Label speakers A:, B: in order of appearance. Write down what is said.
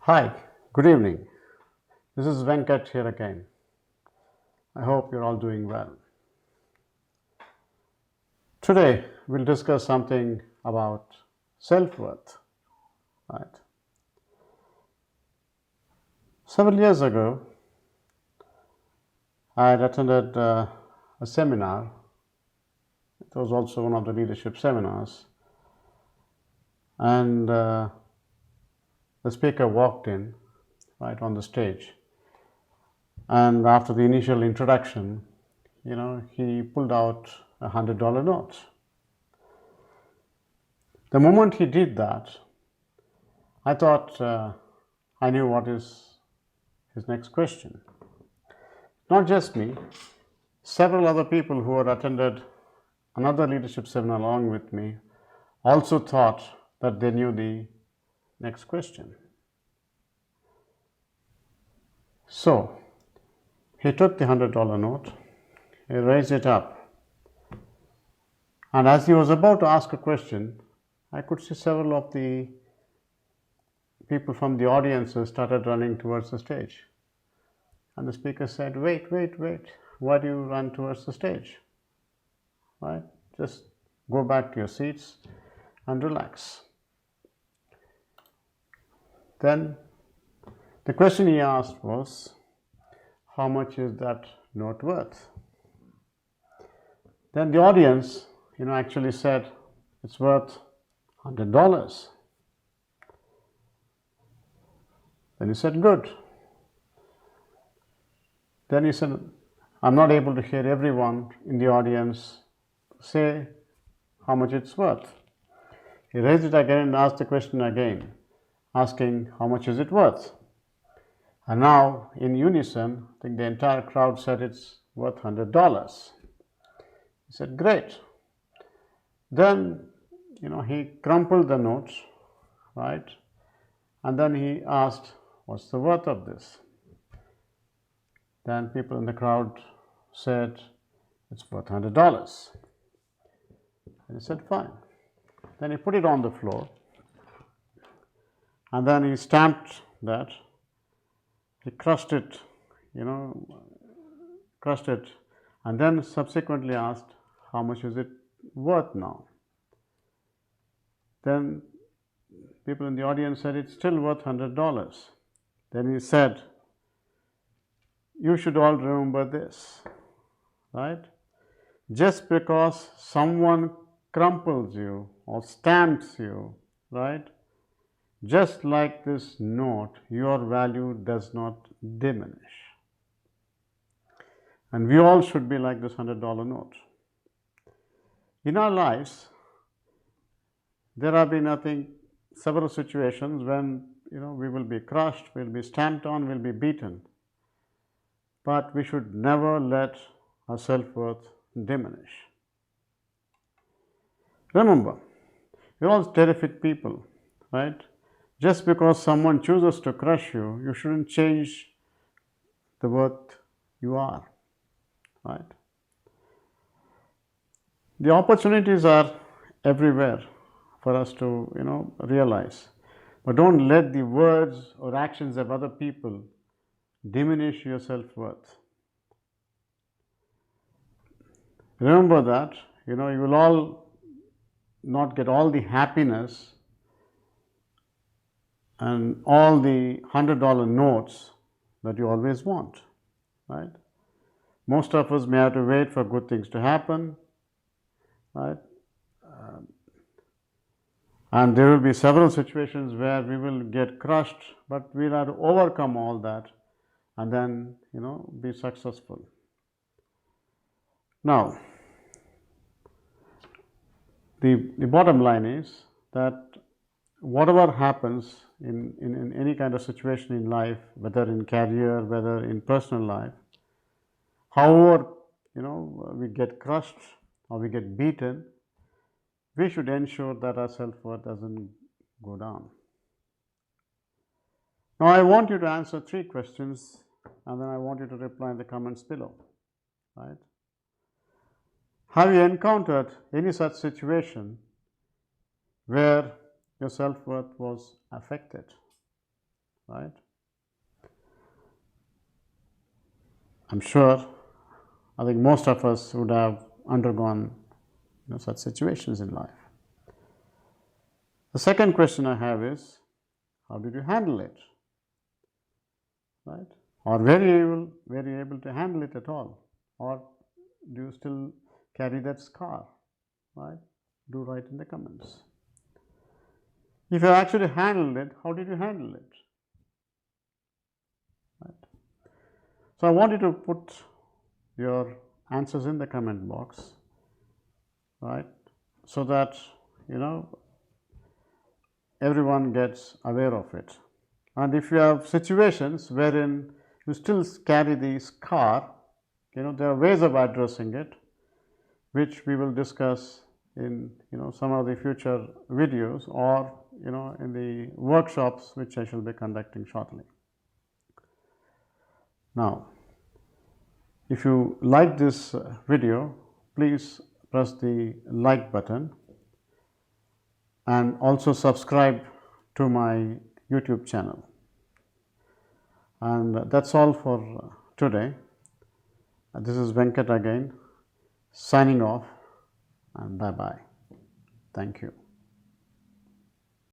A: Hi, good evening. This is Venkat here again. I hope you're all doing well. Today, we'll discuss something about self worth. Right? Several years ago, I had attended a seminar. It was also one of the leadership seminars. And the speaker walked in right on the stage. And after the initial introduction, he pulled out $100 note. The moment he did that, I thought I knew what is his next question. Not just me, several other people who had attended another leadership seminar along with me also thought that they knew the next question. So he took the $100 note, he raised it up, and as he was about to ask a question, I could see several of the people from the audiences started running towards the stage. And the speaker said, wait, why do you run towards the stage? Right? Just go back to your seats and relax. Then the question he asked was, how much is that note worth? Then the audience, actually said, it's worth $100. Then he said, good. Then he said, I'm not able to hear everyone in the audience say how much it's worth. He raised it again and asked the question again, asking how much is it worth? And now, in unison, I think the entire crowd said it's worth $100. He said, great. Then, he crumpled the notes, right? And then he asked, what's the worth of this? Then people in the crowd said, it's worth $100. And he said, fine. Then he put it on the floor. And then he stamped that. He crushed it, and then subsequently asked, how much is it worth now? Then people in the audience said, it's still worth $100. Then he said, you should all remember this, right? Just because someone crumples you or stamps you, right? Just like this note, your value does not diminish. And we all should be like this $100 note. In our lives, there have been, several situations when, we will be crushed, we'll be stamped on, we'll be beaten. But we should never let our self-worth diminish. Remember, we're all terrific people, right? Just because someone chooses to crush you, you shouldn't change the worth you are, right? The opportunities are everywhere for us to, realize. But don't let the words or actions of other people diminish your self-worth. Remember that, you will all not get all the happiness and all the $100 notes that you always want, right? Most of us may have to wait for good things to happen, right? And there will be several situations where we will get crushed, but we'll have to overcome all that and then, be successful. Now, the bottom line is that whatever happens in any kind of situation in life, whether in career, whether in personal life, however, we get crushed or we get beaten, we should ensure that our self-worth doesn't go down. Now, I want you to answer 3 questions, and then I want you to reply in the comments below, right? Have you encountered any such situation where your self-worth was affected? right? I'm sure, I think most of us would have undergone such situations in life. The second question I have is, how did you handle it, right? Or were you able to handle it at all? Or do you still carry that scar, right? Do write in the comments. If you actually handled it, how did you handle it? Right? So I want you to put your answers in the comment box, right? So that everyone gets aware of it. And if you have situations wherein you still carry the scar, there are ways of addressing it, which we will discuss in some of the future videos, or in the workshops which I shall be conducting shortly. Now, if you like this video, please press the like button and also subscribe to my YouTube channel. And that's all for today. This is Venkat again, signing off, and bye bye. Thank you.